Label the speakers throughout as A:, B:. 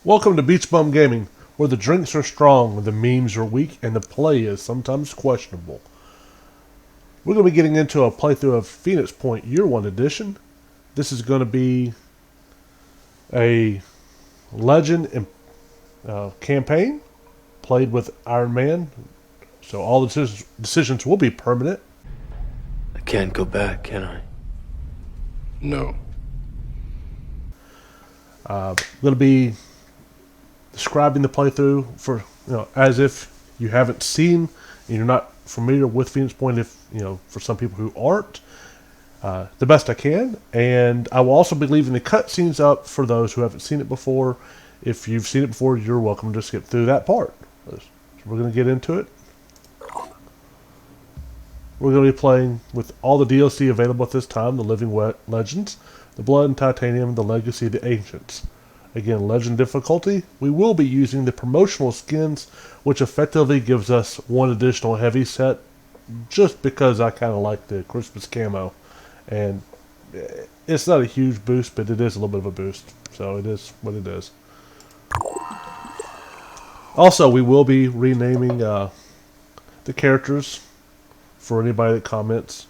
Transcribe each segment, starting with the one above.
A: Welcome to Beach Bum Gaming, where the drinks are strong, the memes are weak, and the play is sometimes questionable. We're going to be getting into a playthrough of Phoenix Point Year 1 Edition. This is going to be a legend campaign played with Ironman, so all the decisions will be permanent.
B: I can't go back, can I?
C: No.
A: Going to be describing the playthrough for as if you haven't seen and you're not familiar with Phoenix Point. If for some people who aren't, the best I can, and I will also be leaving the cutscenes up for those who haven't seen it before. If you've seen it before, you're welcome to skip through that part. So we're going to get into it. We're going to be playing with all the DLC available at this time: the Living Legends, the Blood and Titanium, the Legacy of the Ancients. Again, Legend difficulty. We will be using the promotional skins, which effectively gives us one additional heavy set, just because I kind of like the Christmas camo. And it's not a huge boost, but it is a little bit of a boost. So it is what it is. Also, we will be renaming the characters for anybody that comments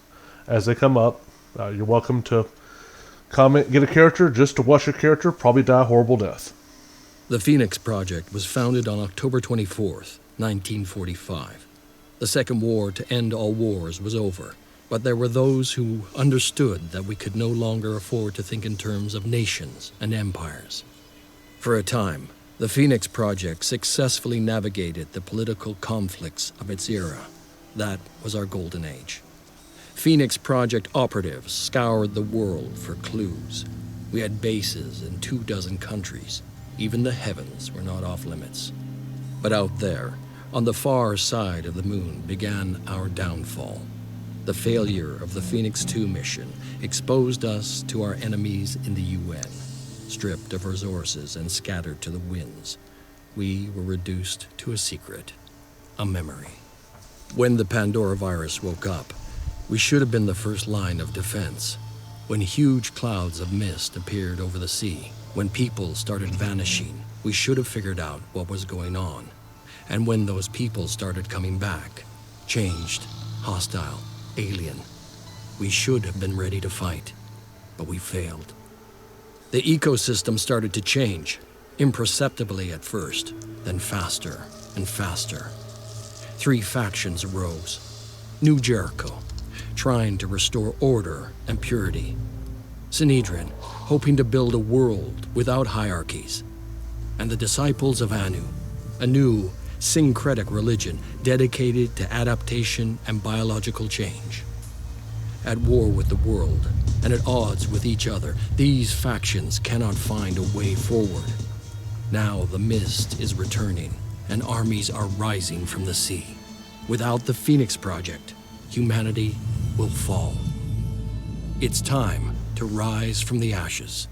A: as they come up. You're welcome to comment, get a character just to watch your character probably die a horrible death.
D: The Phoenix Project was founded on October 24th, 1945. The Second War to end all wars was over, but there were those who understood that we could no longer afford to think in terms of nations and empires. For a time, the Phoenix Project successfully navigated the political conflicts of its era. That was our golden age. Phoenix Project operatives scoured the world for clues. We had bases in 24 countries. Even the heavens were not off limits. But out there, on the far side of the moon, began our downfall. The failure of the Phoenix 2 mission exposed us to our enemies in the UN. Stripped of resources and scattered to the winds, we were reduced to a secret, a memory. When the Pandora virus woke up, we should have been the first line of defense. When huge clouds of mist appeared over the sea, when people started vanishing, we should have figured out what was going on. And when those people started coming back, changed, hostile, alien, we should have been ready to fight, but we failed. The ecosystem started to change, imperceptibly at first, then faster and faster. 3 factions arose. New Jericho, trying to restore order and purity. Sanhedrin, hoping to build a world without hierarchies. And the Disciples of Anu, a new syncretic religion dedicated to adaptation and biological change. At war with the world and at odds with each other, these factions cannot find a way forward. Now the mist is returning and armies are rising from the sea. Without the Phoenix Project, humanity will fall. It's time to rise from the ashes.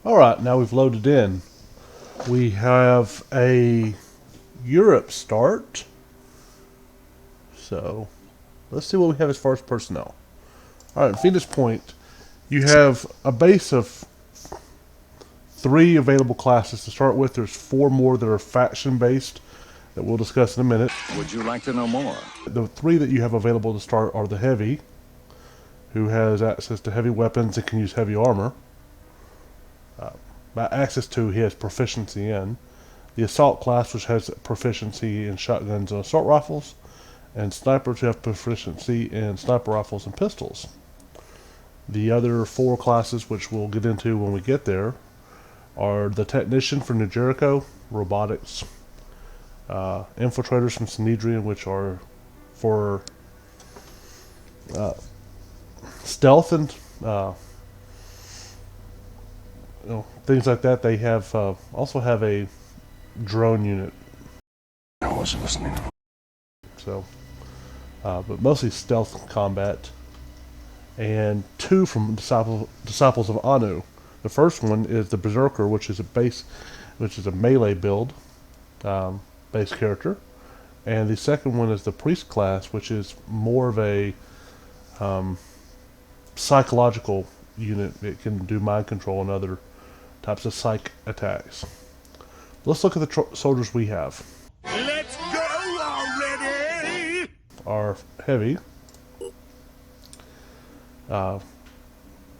A: Alright, now we've loaded in. We have a Europe start. So, let's see what we have as far as personnel. Alright, Phoenix Point, you have a base of 3 available classes to start with. There's 4 more that are faction-based that we'll discuss in a minute.
E: Would you like to know more?
A: The 3 that you have available to start are the Heavy, who has access to heavy weapons and can use heavy armor. By access to, he has proficiency in. The Assault class, which has proficiency in shotguns and assault rifles. And Snipers, who have proficiency in sniper rifles and pistols. The other 4 classes, which we'll get into when we get there, are the Technician from New Jericho, Robotics. Infiltrators from Sanhedrin, which are for stealth and things like that. They have also have a drone unit.
C: I wasn't listening.
A: So, but mostly stealth combat. And 2 from Disciples of Anu. The first one is the Berserker, which is a melee build. Base character, and the second one is the Priest class, which is more of a psychological unit. It can do mind control and other types of psych attacks. Let's look at the soldiers we have.
E: Let's go already!
A: Our heavy. The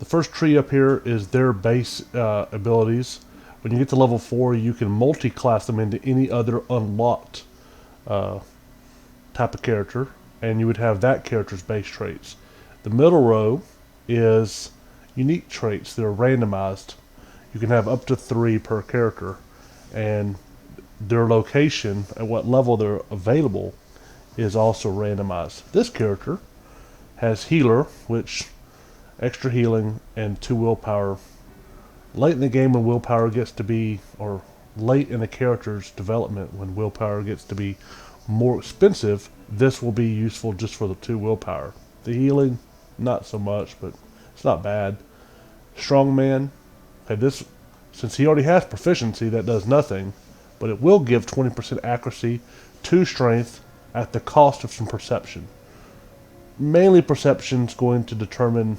A: first tree up here is their base abilities. When you get to level 4, you can multi-class them into any other unlocked type of character, and you would have that character's base traits. The middle row is unique traits that are randomized. You can have up to 3 per character, and their location at what level they're available is also randomized. This character has healer, which extra healing and 2 willpower. Late in the game when willpower gets to be, or late in the character's development when willpower gets to be more expensive, this will be useful just for the 2 willpower. The healing, not so much, but it's not bad. Strongman, okay, this, since he already has proficiency, that does nothing, but it will give 20% accuracy, 2 strength, at the cost of some perception. Mainly perception's going to determine,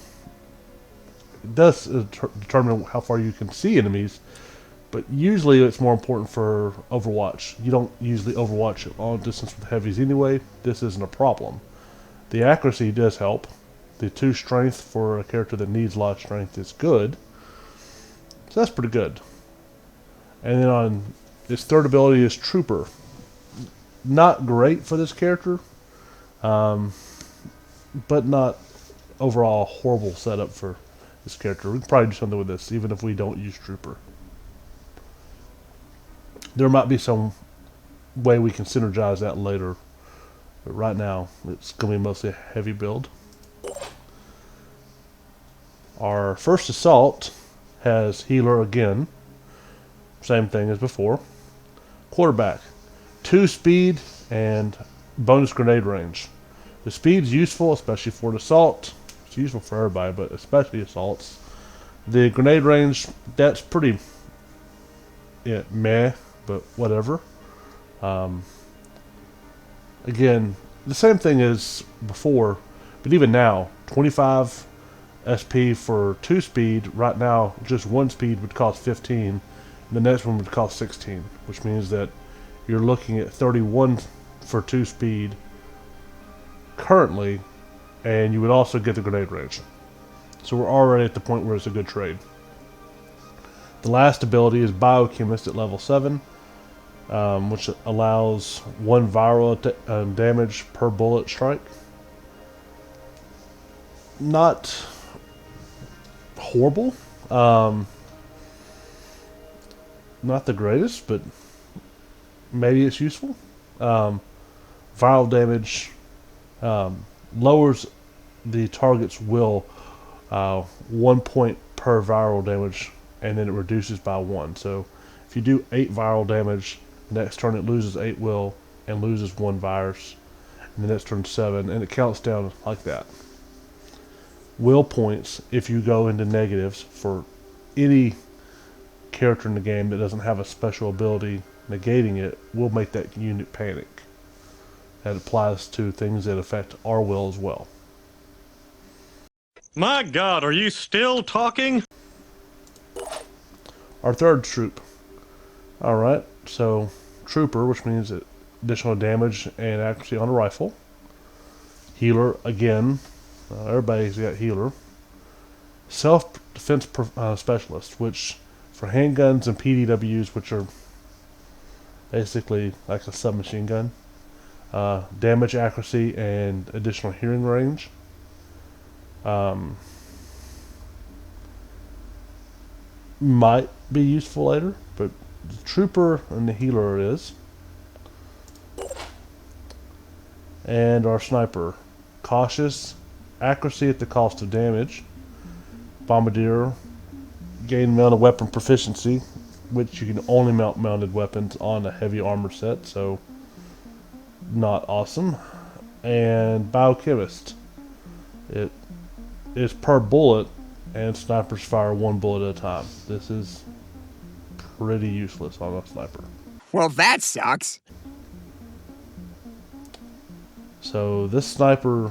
A: it does determine how far you can see enemies, but usually it's more important for Overwatch. You don't usually Overwatch at long distance with heavies anyway. This isn't a problem. The accuracy does help. The 2 strength for a character that needs a lot of strength is good. So that's pretty good. And then on its third ability is Trooper. Not great for this character, but not overall a horrible setup for this character. We can probably do something with this, even if we don't use Trooper. There might be some way we can synergize that later, but right now it's going to be mostly a heavy build. Our first assault has healer again, same thing as before. Quarterback, 2 speed and bonus grenade range. The speed's useful, especially for an assault. It's useful for everybody, but especially assaults. The grenade range, that's pretty meh, but whatever. Again, the same thing as before, but even now, 25 SP for 2 speed. Right now, just 1 speed would cost 15, and the next one would cost 16, which means that you're looking at 31 for 2 speed currently, and you would also get the grenade range. So we're already at the point where it's a good trade. The last ability is Biochemist at level 7, which allows 1 viral damage per bullet strike. Not horrible. Not the greatest, but maybe it's useful. Viral damage lowers the target's will 1 point per viral damage, and then it reduces by 1. So if you do 8 viral damage, next turn it loses 8 will and loses 1 virus, and the next turn 7, and it counts down like that. Will points, if you go into negatives for any character in the game that doesn't have a special ability negating it, will make that unit panic. That applies to things that affect our will as well.
E: My God, are you still talking?
A: Our third troop. Alright, so Trooper, which means additional damage and accuracy on a rifle. Healer, again. Everybody's got healer. Self-defense specialist, which for handguns and PDWs, which are basically like a submachine gun. Damage, accuracy, and additional hearing range. Might be useful later, but the Trooper and the healer is. And our Sniper. Cautious, accuracy at the cost of damage. Bombardier, gain mounted weapon proficiency, which you can only mount mounted weapons on a heavy armor set, so not awesome. And Biochemist. It is per bullet, and snipers fire 1 bullet at a time. This is pretty useless on a sniper.
F: Well, that sucks.
A: So this sniper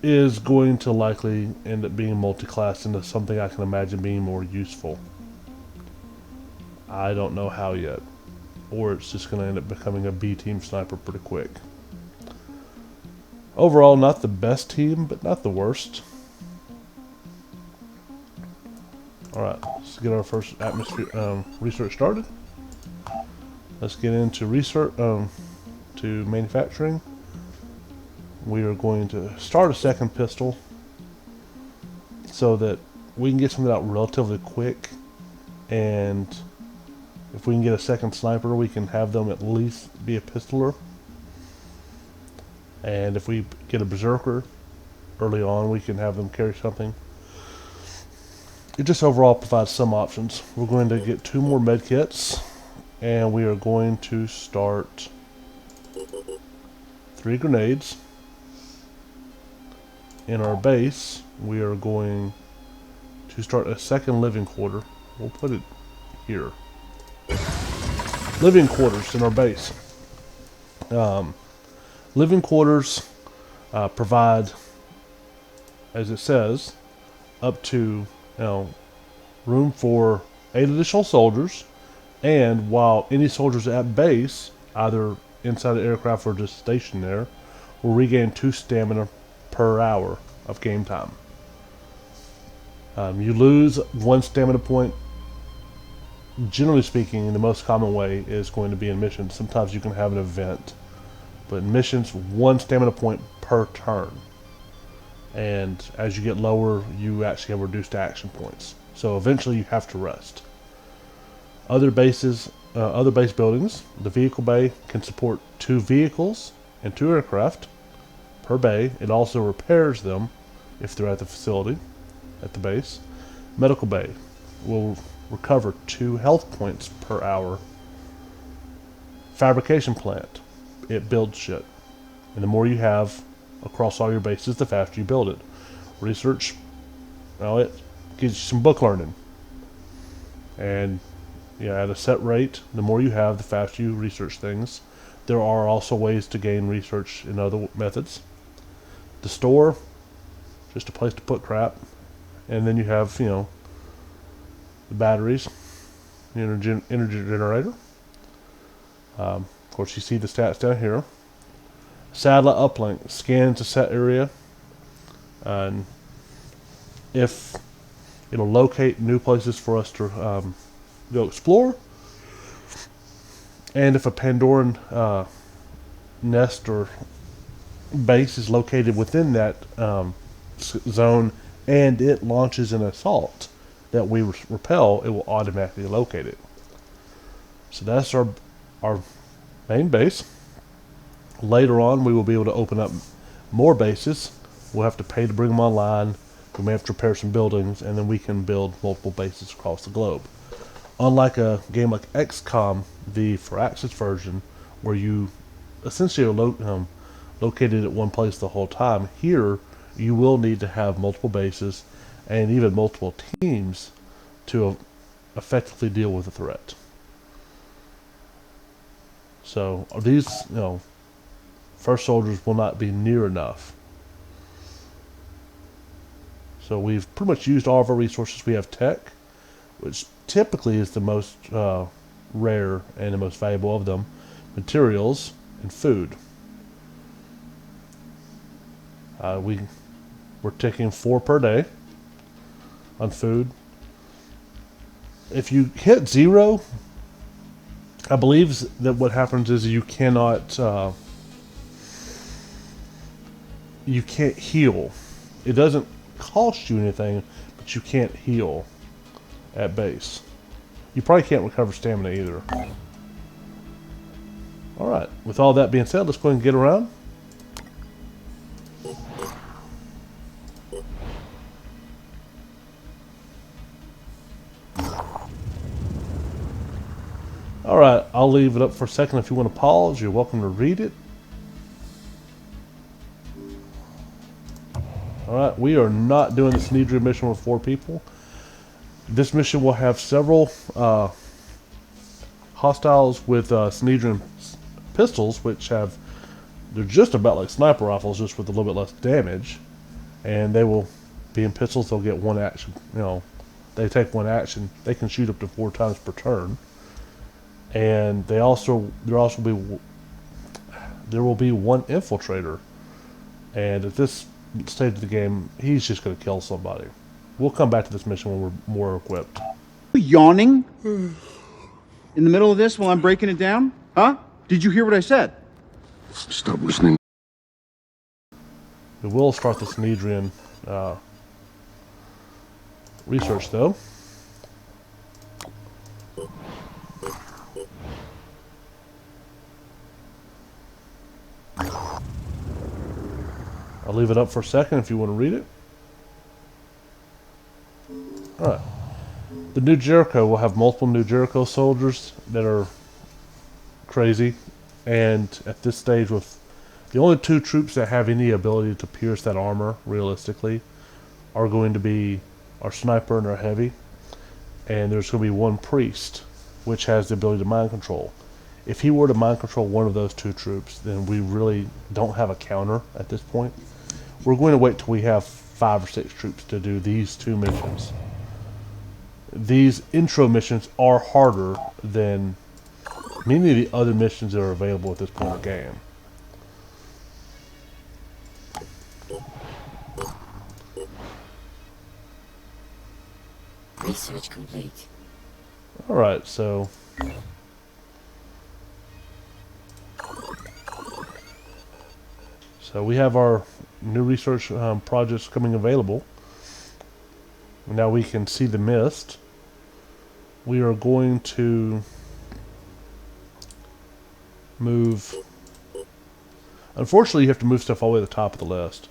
A: is going to likely end up being multi-classed into something I can imagine being more useful. I don't know how yet. Or it's just going to end up becoming a B-team sniper pretty quick. Overall, not the best team, but not the worst. Alright, let's get our first atmosphere research started. Let's get into research, to manufacturing. We are going to start a second pistol so that we can get something out relatively quick, and if we can get a second sniper, we can have them at least be a pistoler. And if we get a berserker early on, we can have them carry something. It just overall provides some options. We're going to get 2 more med kits, and we are going to start 3 grenades. In our base, we are going to start a second living quarter. We'll put it here. Living quarters in our base. Living quarters provide, as it says, up to room for 8 additional soldiers, and while any soldiers at base, either inside the aircraft or just stationed there, will regain 2 stamina per hour of game time. You lose 1 stamina point. Generally speaking, the most common way is going to be in missions. Sometimes you can have an event, but in missions, 1 stamina point per turn. And as you get lower, you actually have reduced action points. So eventually you have to rest. Other bases, other base buildings, the vehicle bay can support 2 vehicles and 2 aircraft per bay. It also repairs them if they're at the facility, at the base. Medical bay will recover 2 health points per hour. Fabrication plant, it builds shit. And the more you have across all your bases, the faster you build it. Research, well, it gives you some book learning. And yeah, at a set rate, the more you have, the faster you research things. There are also ways to gain research in other methods. The store, just a place to put crap. And then you have, the batteries, the energy generator. Of course, you see the stats down here. Satellite uplink scans a set area, and if it'll locate new places for us to go explore, and if a Pandoran nest or base is located within that zone and it launches an assault that we repel, it will automatically locate it. So that's our main base. Later on, we will be able to open up more bases. We'll have to pay to bring them online. We may have to repair some buildings, and then we can build multiple bases across the globe. Unlike a game like XCOM, the Firaxis version, where you essentially are located at one place the whole time, here you will need to have multiple bases and even multiple teams to effectively deal with a threat. So these, first soldiers will not be near enough. So we've pretty much used all of our resources. We have tech, which typically is the most rare and the most valuable of them, materials, and food. We're taking 4 per day on food. If you hit 0, I believe that what happens is you can't heal. It doesn't cost you anything, but you can't heal at base. You probably can't recover stamina either. Alright, with all that being said, let's go ahead and get around. Alright, I'll leave it up for a second. If you want to pause, you're welcome to read it. Alright, we are not doing this Snedria mission with 4 people. This mission will have several hostiles with Snedrian pistols, which they're just about like sniper rifles, just with a little bit less damage. and they will, being pistols, they'll get one action. You know, they take one action. They can shoot up to 4 times per turn, and there will be one infiltrator, and at this stage of the game, he's just going to kill somebody. We'll come back to this mission when we're more equipped.
G: Yawning in the middle of this while I'm breaking it down? Huh? Did you hear what I said?
C: Stop listening.
A: We will start the Sanhedrin research, though. I'll leave it up for a second if you want to read it. Alright. The New Jericho will have multiple New Jericho soldiers that are crazy. And at this stage, with the only 2 troops that have any ability to pierce that armor, realistically, are going to be our sniper and our heavy. And there's going to be 1 priest, which has the ability to mind control. If he were to mind control one of those 2 troops, then we really don't have a counter at this point. We're going to wait till we have 5 or 6 troops to do these 2 missions. These intro missions are harder than many of the other missions that are available at this point in the game.
H: Research complete.
A: Alright, so we have our new research projects coming available. Now we can see the mist. We are going to move. Unfortunately, you have to move stuff all the way to the top of the list.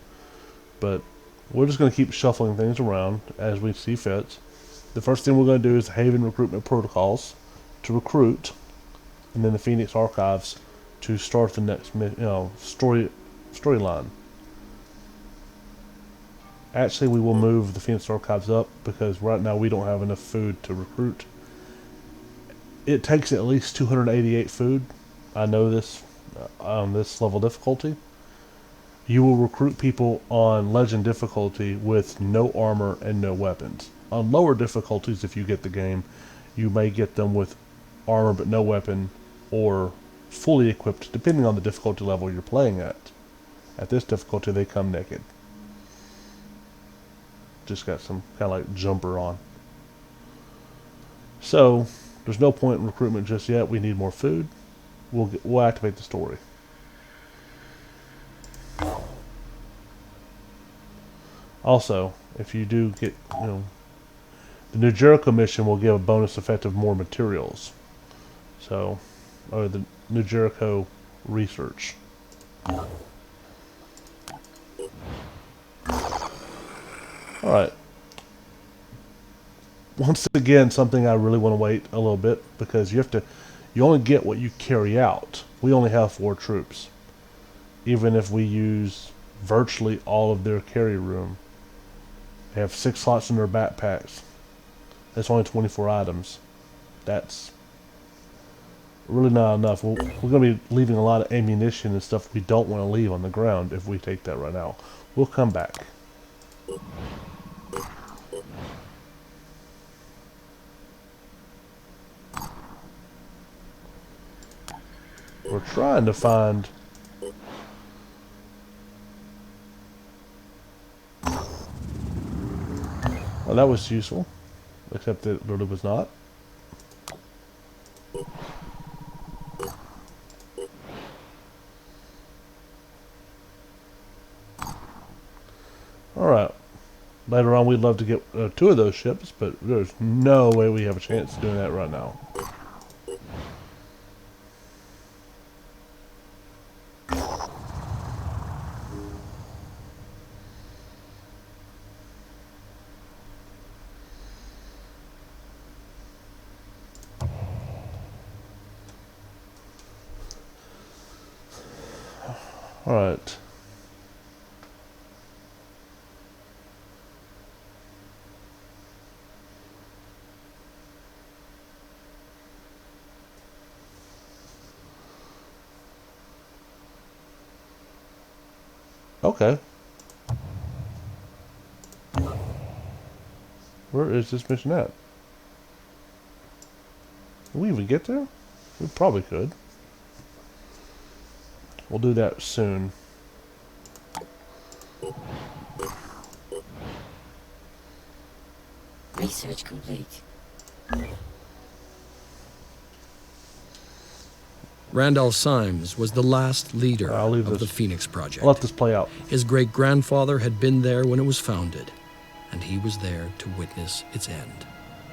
A: But we're just going to keep shuffling things around as we see fit. The first thing we're going to do is Haven recruitment protocols to recruit, and then the Phoenix Archives to start the next storyline. Actually, we will move the Phoenix Archives up because right now we don't have enough food to recruit. It takes at least 288 food. I know this on this level difficulty. You will recruit people on Legend difficulty with no armor and no weapons. On lower difficulties, if you get the game, you may get them with armor but no weapon, or fully equipped, depending on the difficulty level you're playing at. At this difficulty, they come naked. Just got some kind of like jumper on. So there's no point in recruitment just yet. We need more food. We'll activate the story. Also, if you do get, the New Jericho mission will give a bonus effect of more materials. So, or the New Jericho research. Alright. Once again, something I really want to wait a little bit, because you only get what you carry out. We only have 4 troops. Even if we use virtually all of their carry room. They have 6 slots in their backpacks. That's only 24 items. That's really not enough. We're going to be leaving a lot of ammunition and stuff we don't want to leave on the ground if we take that right now. We'll come back. We're trying to find... Well, that was useful. Except that it really was not. Alright. Later on we'd love to get 2 of those ships, but there's no way we have a chance of doing that right now. Alright. Okay. Where is this mission at? Can we even get there? We probably could. We'll do that soon.
H: Research complete.
D: Randall Symes was the last leader
A: I'll leave
D: of
A: this.
D: the Phoenix Project.
A: I'll let this play out.
D: His great-grandfather had been there when it was founded, and he was there to witness its end.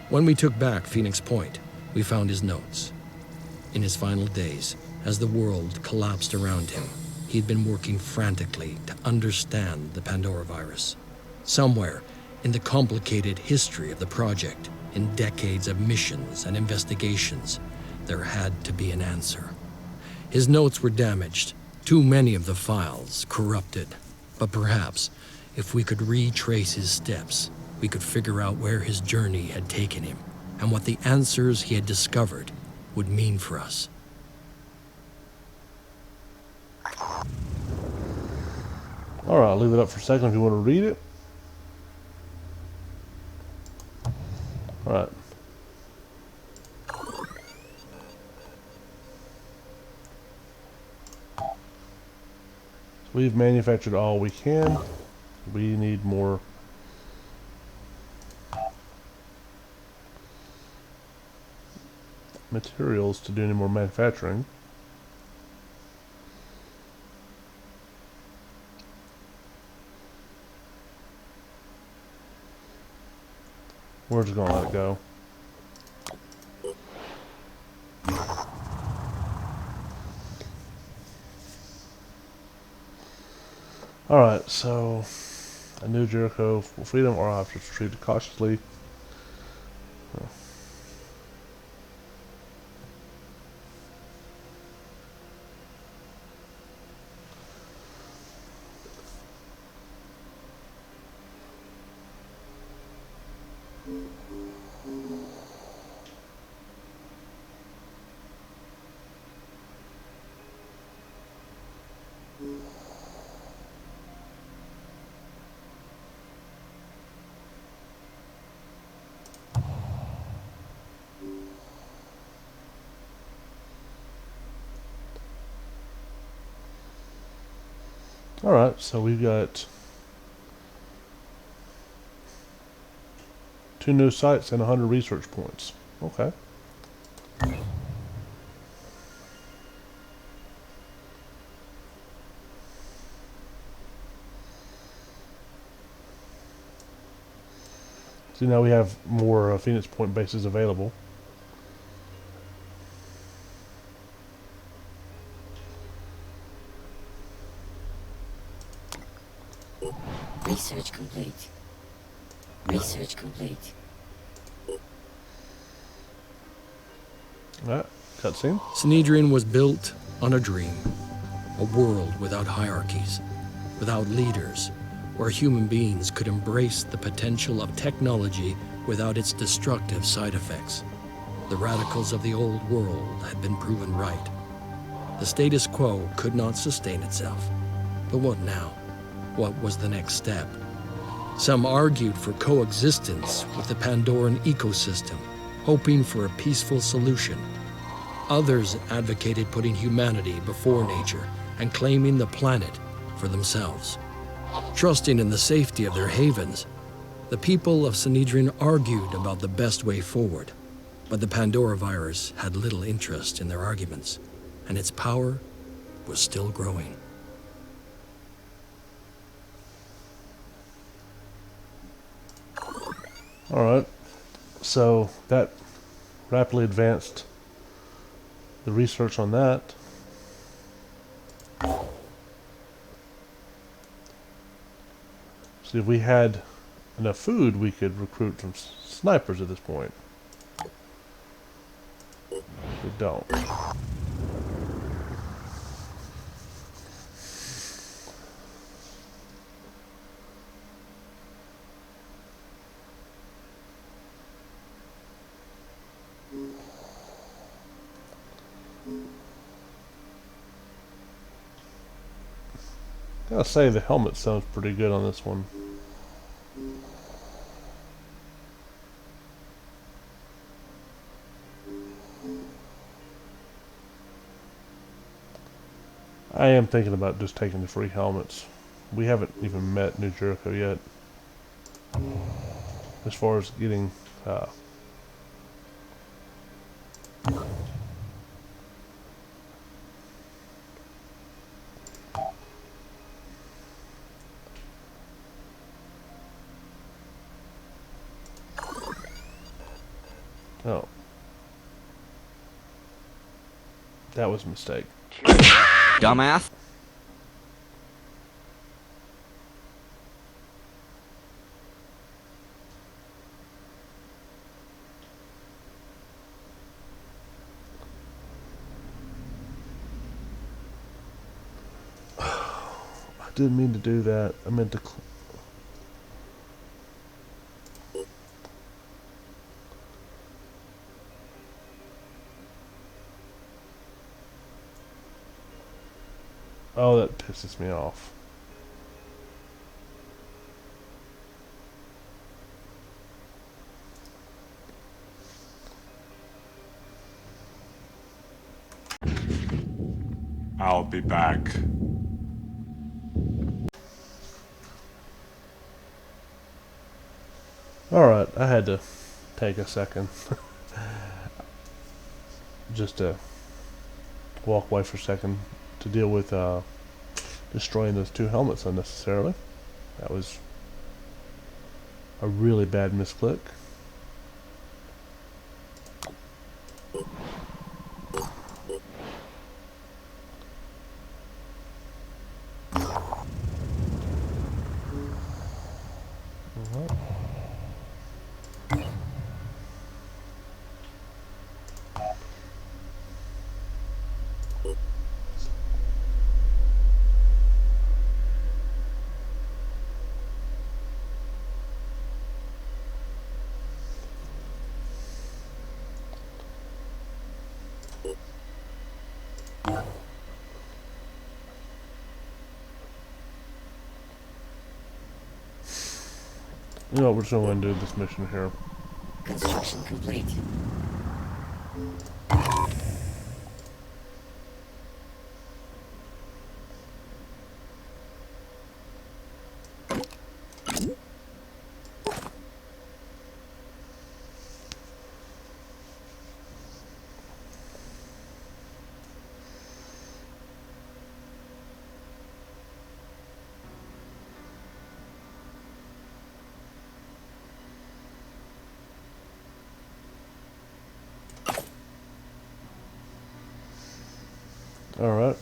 D: When we took back Phoenix Point, we found his notes. In his final days, as the world collapsed around him, he'd been working frantically to understand the Pandora virus. Somewhere in the complicated history of the project, in decades of missions and investigations, there had to be an answer. His notes were damaged, too many of the files corrupted. But perhaps, if we could retrace his steps, we could figure out where his journey had taken him and what the answers he had discovered would mean for us.
A: Alright, I'll leave it up for a second if you want to read it. Alright. We've manufactured all we can. We need more materials to do any more manufacturing. We're just gonna let it go. Alright, so a new Jericho for freedom, or I'll have to retreat cautiously. Alright, so we've got 2 new sites and 100 research points. Okay. So now we have more Phoenix Point bases available.
H: Research complete. Research complete.
A: Alright, cutscene.
D: Sanhedrin was built on a dream, a world without hierarchies, without leaders, where human beings could embrace the potential of technology without its destructive side effects. The radicals of the old world had been proven right. The status quo could not sustain itself. But what now? What was the next step? Some argued for coexistence with the Pandoran ecosystem, hoping for a peaceful solution. Others advocated putting humanity before nature and claiming the planet for themselves. Trusting in the safety of their havens, the people of Sanhedrin argued about the best way forward. But the Pandora virus had little interest in their arguments, and its power was still growing.
A: Alright, so that rapidly advanced the research on that. So if we had enough food, we could recruit some snipers at this point. We don't. Gotta say, the helmet sounds pretty good on this one. I am thinking about just taking the free helmets. We haven't even met New Jericho yet. As far as getting oh. That was a mistake.
F: Dumbass.
A: I didn't mean to do that. I meant to. Oh, that pisses me off.
E: I'll be back.
A: Alright, I had to take a second. Just to walk away for a second to deal with destroying those 2 helmets unnecessarily. That was a really bad misclick. You know, we're just going to do this mission here.
H: Construction complete.
A: Alright.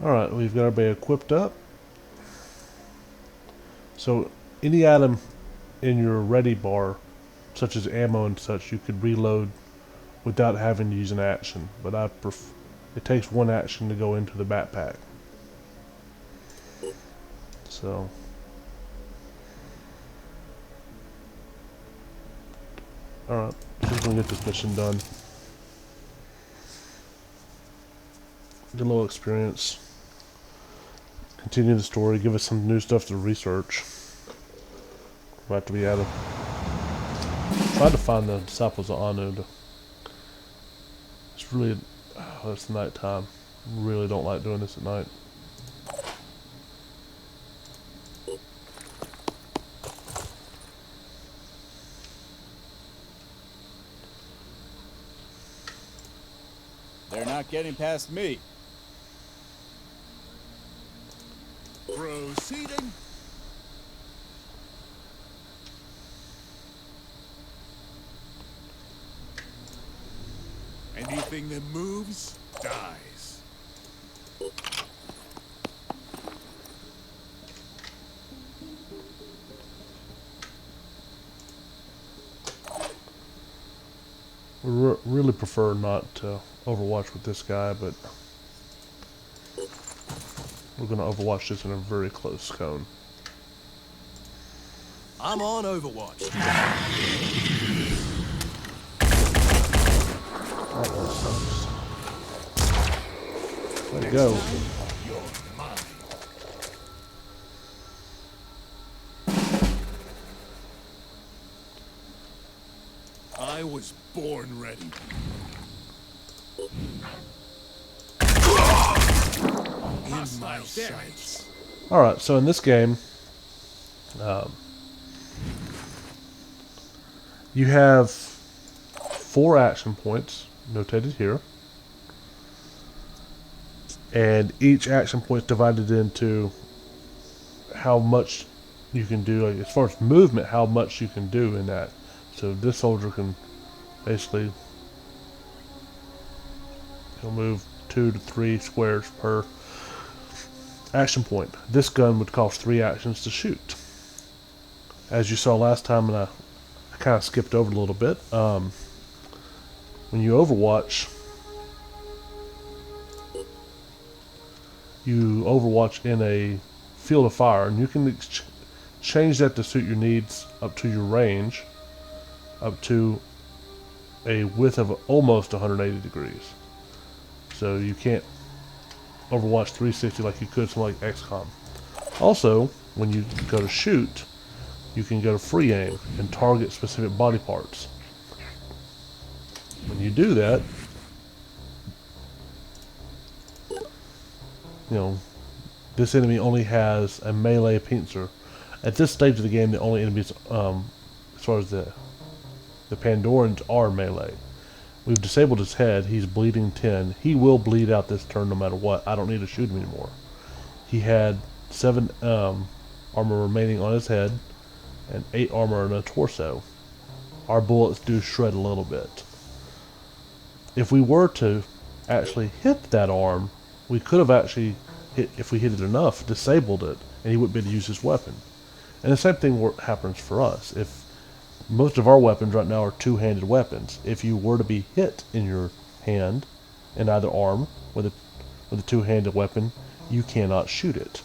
A: Alright, we've got everybody equipped up. So, any item in your ready bar, such as ammo and such, you could reload without having to use an action. But it takes 1 action to go into the backpack. So, alright, just gonna get this mission done. Get a little experience. Continue the story, give us some new stuff to research. We'll have to be out of. Try to find the disciples of Anu. It's really. Oh, it's nighttime. Really don't like doing this at night.
I: They're not getting past me.
E: Proceeding. Anything that moves dies.
A: Really prefer not to overwatch with this guy, but we're going to overwatch this in a very close cone.
E: I'm on Overwatch.
A: Let it go.
E: I was born ready. In my sights.
A: Alright, so in this game, you have 4 action points notated here. And each action point is divided into how much you can do, like as far as movement, how much you can do in that. So this soldier can basically, he'll move 2 to 3 squares per action point. This gun would cost 3 actions to shoot. As you saw last time, and I kind of skipped over a little bit, when you overwatch, in a field of fire, and you can change that to suit your needs up to your range, up to a width of almost 180 degrees. So you can't overwatch 360 like you could something like XCOM. Also, when you go to shoot, you can go to free aim and target specific body parts. When you do that, you know, this enemy only has a melee pincer. At this stage of the game, the only enemies, as far as the Pandorans, are melee. We've disabled his head. He's bleeding 10. He will bleed out this turn no matter what. I don't need to shoot him anymore. He had 7 armor remaining on his head and 8 armor on the torso. Our bullets do shred a little bit. If we were to actually hit that arm, we could have actually, if we hit it enough, disabled it, and he wouldn't be able to use his weapon. And the same thing happens for us. If most of our weapons right now are two-handed weapons, if you were to be hit in your hand, in either arm, with a two-handed weapon, you cannot shoot it.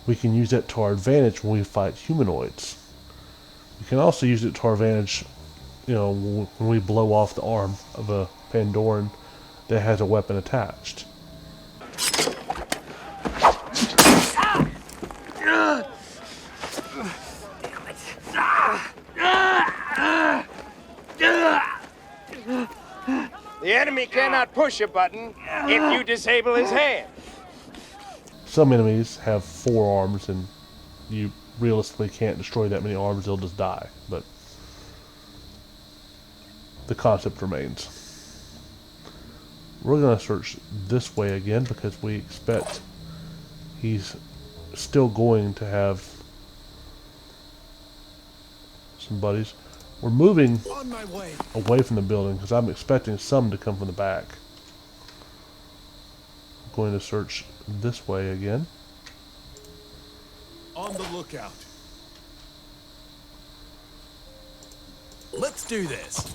A: We can use that to our advantage when we fight humanoids. We can also use it to our advantage, you know, when we blow off the arm of a Pandoran that has a weapon attached.
I: The enemy cannot push a button if you disable his hand.
A: Some enemies have 4 arms, and you realistically can't destroy that many arms, they'll just die. But the concept remains. We're going to search this way again because we expect he's still going to have some buddies. We're moving
E: On my way.
A: away from the building because I'm expecting some to come from the back. I'm going to search this way again.
E: On the lookout. Let's do this.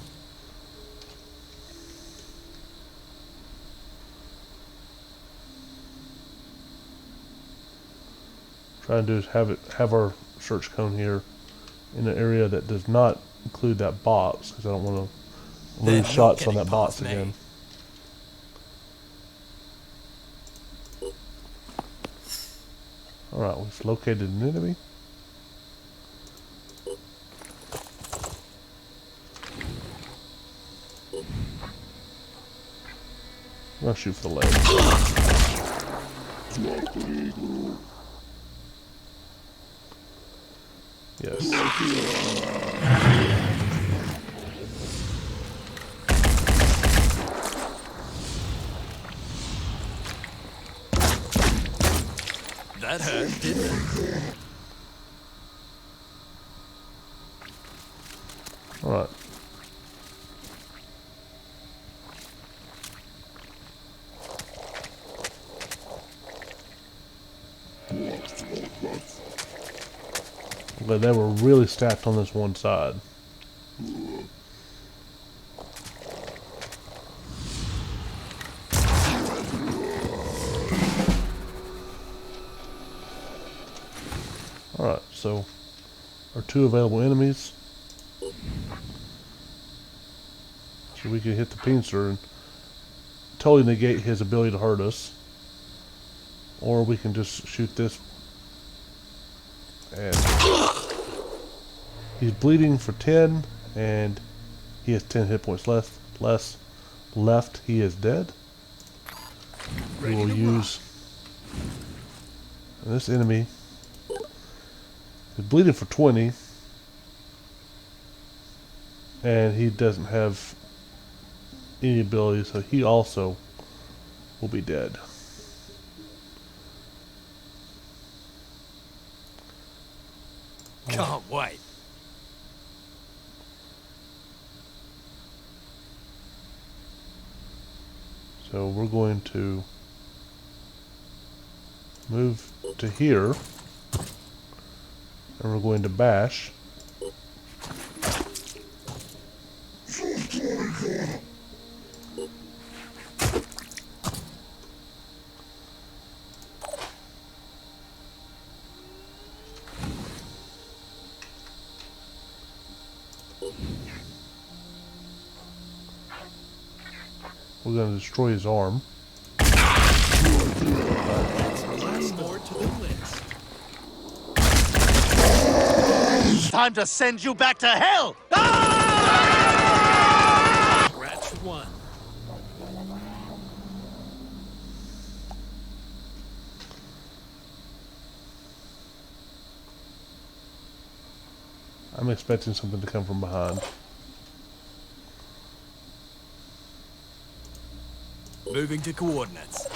A: Trying to do is have our search cone here in an area that does not include that box, because I don't want to lose
E: They're
A: shots
E: not
A: on that
E: getting
A: box
E: past me.
A: again. Alright, we've located an enemy. I'm gonna shoot for the leg. Yes.
E: That hurt, didn't it?
A: Alright. But they were really stacked on this one side. also our 2 available enemies. So we can hit the pincer and totally negate his ability to hurt us. Or we can just shoot this. And he's bleeding for 10, and he has 10 hit points left. He is dead. We will use this enemy. He's bleeding for 20, and he doesn't have any ability, so he also will be dead.
E: Can't wait.
A: So we're going to move to here, and we're going to bash. We're going to destroy his arm.
E: One more to the list.
I: Time to send you back to hell!
E: Scratch 1.
A: I'm expecting something to come from behind.
E: Moving to coordinates.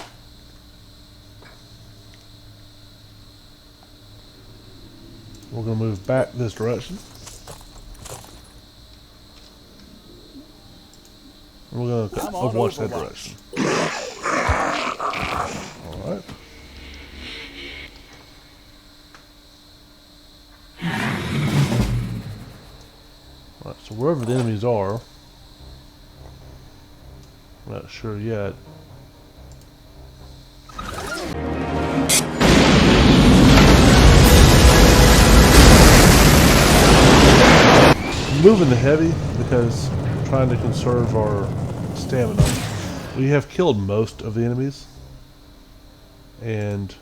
A: We're going to move back this direction. We're going to overwatch that direction. Alright. Alright, so wherever the enemies are, I'm not sure yet. Moving the heavy because we're trying to conserve our stamina. We have killed most of the enemies, and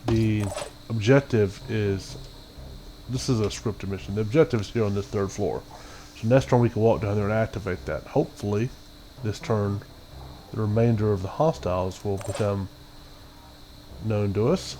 A: the objective is, this is a scripted mission. The objective is here on this 3rd floor. So next turn we can walk down there and activate that. Hopefully this turn the remainder of the hostiles will become known to us.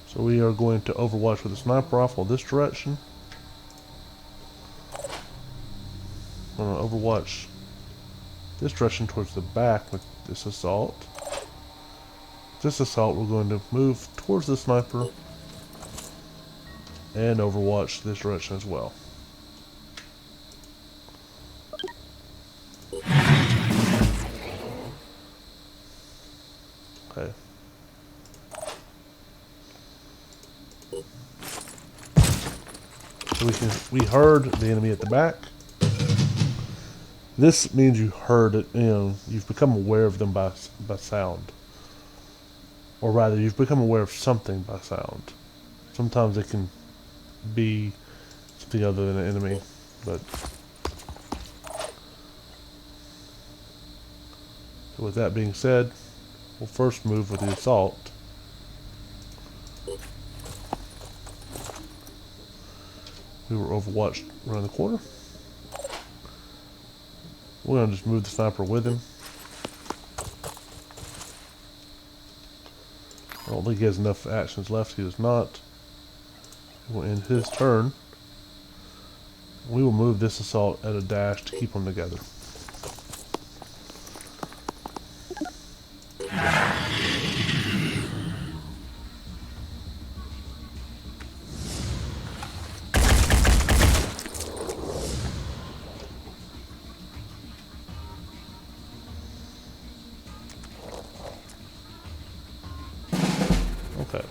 A: So we are going to overwatch with a sniper rifle this direction. I'm going to overwatch this direction towards the back with this assault. This assault we're going to move towards the sniper and overwatch this direction as well. Okay. So we heard the enemy at the back. This means you heard it, you've become aware of them by sound. Or rather, you've become aware of something by sound. Sometimes it can be something other than an enemy, but so with that being said, we'll first move with the assault. We were overwatched around the corner. We're going to just move the sniper with him. I don't think he has enough actions left. He does not. We'll end his turn. We will move this assault at a dash to keep them together. Okay.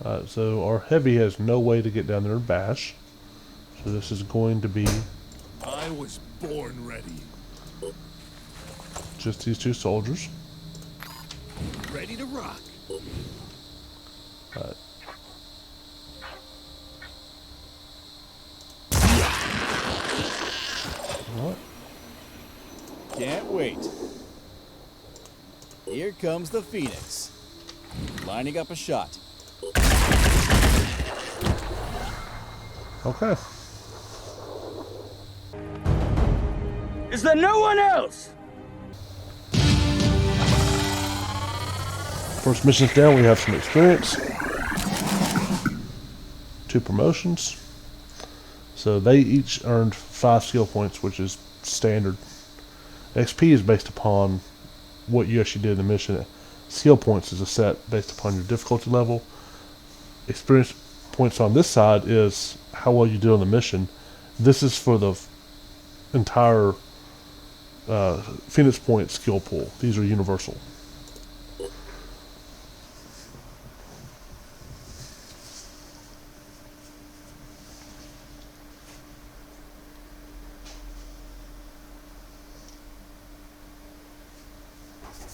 A: Alright, so our heavy has no way to get down there and bash. So this is going to be
E: I was born ready.
A: just these two soldiers.
E: Ready to rock.
A: Alright. What?
J: Can't wait. Here comes the Phoenix. Lining up a shot.
A: Okay.
I: Is there no one else?
A: First mission's down, we have some experience. 2 promotions. So they each earned 5 skill points, which is standard. XP is based upon what you actually did in the mission. Skill points is a set based upon your difficulty level. Experience points on this side is how well you did on the mission. This is for the entire Phoenix Point skill pool. These are universal.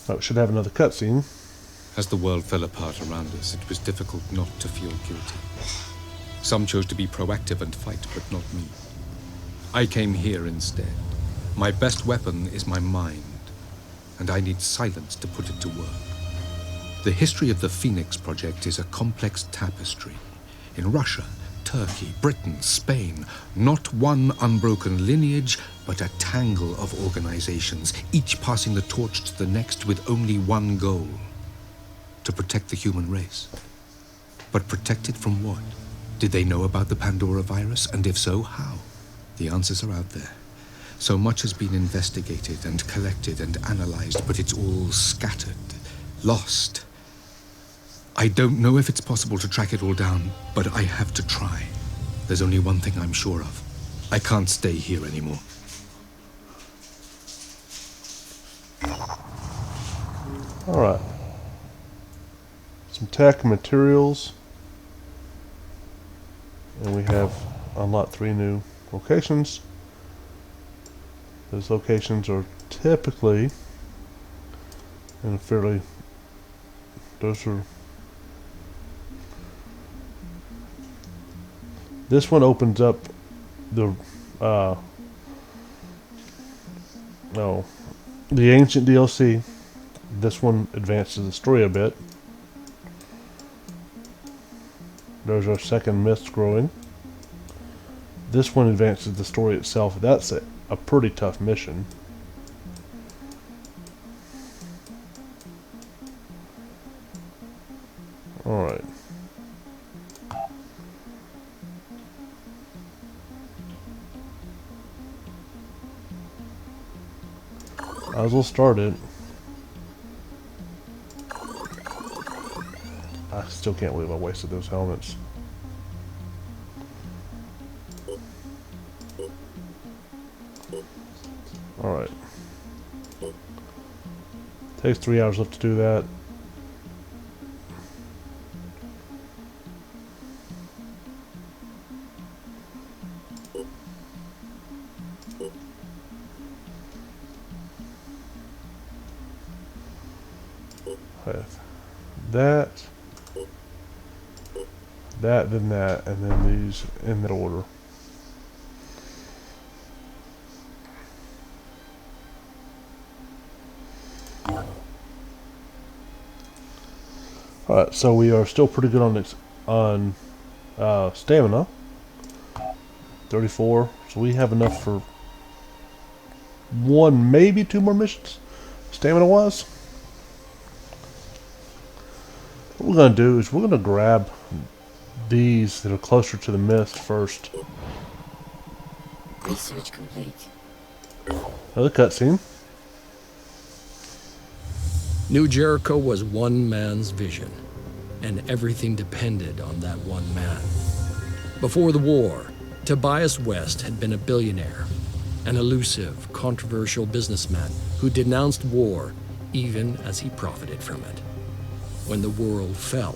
A: Oh, it should have another cutscene.
K: As the world fell apart around us, it was difficult not to feel guilty. Some chose to be proactive and fight, but not me. I came here instead. My best weapon is my mind, and I need silence to put it to work. The history of the Phoenix Project is a complex tapestry. In Russia, Turkey, Britain, Spain, not one unbroken lineage, but a tangle of organizations, each passing the torch to the next with only one goal: to protect the human race. But protect it from what? Did they know about the Pandora virus? And if so, how? The answers are out there. So much has been investigated and collected and analyzed, but it's all scattered, lost. I don't know if it's possible to track it all down, but I have to try. There's only one thing I'm sure of. I can't stay here anymore.
A: Alright. Some tech and materials. And we have unlocked 3 new locations. Those locations are typically in a fairly... Those are... This one opens up the... the Ancient DLC. This one advances the story a bit. There's our second mist growing. This one advances the story itself. That's a pretty tough mission. Alright. Might as well start it. I still can't believe I wasted those helmets. Alright. Takes 3 hours left to do that. Then that, and then these in that order. Alright, so we are still pretty good on stamina. 34, so we have enough for 1, maybe 2 more missions, stamina-wise. What we're going to do is we're going to grab these that are closer to the mist first.
H: Research complete.
A: Another cutscene.
D: New Jericho was one man's vision, and everything depended on that one man. Before the war, Tobias West had been a billionaire, an elusive, controversial businessman who denounced war even as he profited from it. When the world fell,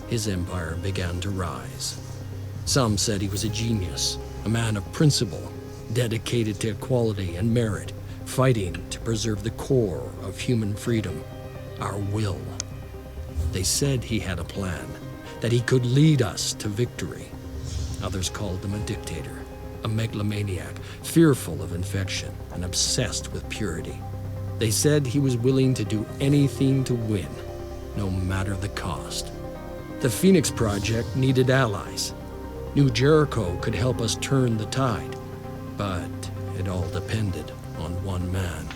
D: his empire began to rise. Some said he was a genius, a man of principle, dedicated to equality and merit, fighting to preserve the core of human freedom, our will. They said he had a plan, that he could lead us to victory. Others called him a dictator, a megalomaniac, fearful of infection and obsessed with purity. They said he was willing to do anything to win, no matter the cost. The Phoenix Project needed allies. New Jericho could help us turn the tide, but it all depended on one man.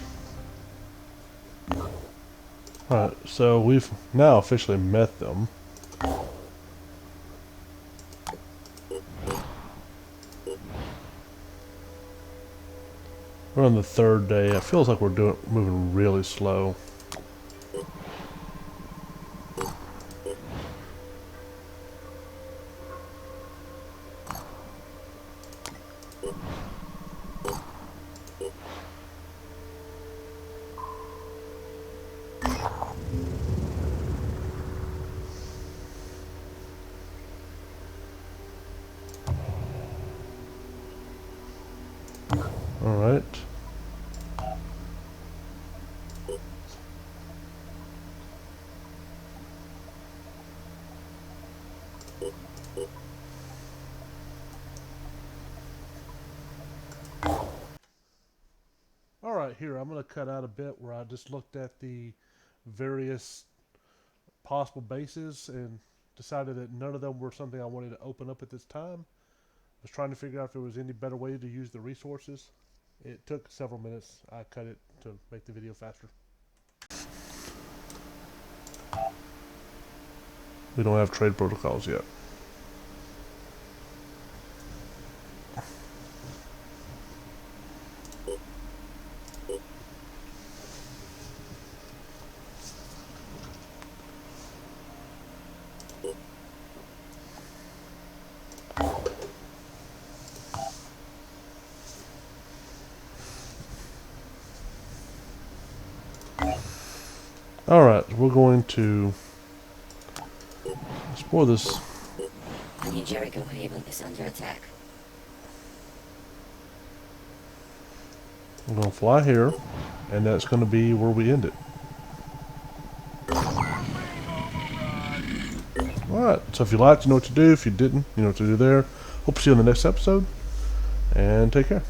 A: Alright, so we've now officially met them. We're on the third day. It feels like we're moving really slow. All right. All right, here I'm going to cut out a bit where I just looked at the various possible bases and decided that none of them were something I wanted to open up at this time. I was trying to figure out if there was any better way to use the resources. It took several minutes. I cut it to make the video faster. We don't have trade protocols yet. Alright, we're going to explore this.
H: The New Jericho Haven is under attack.
A: We're going to fly here, and that's going to be where we end it. Alright, so if you liked, you know what to do. If you didn't, you know what to do there. Hope to see you in the next episode, and take care.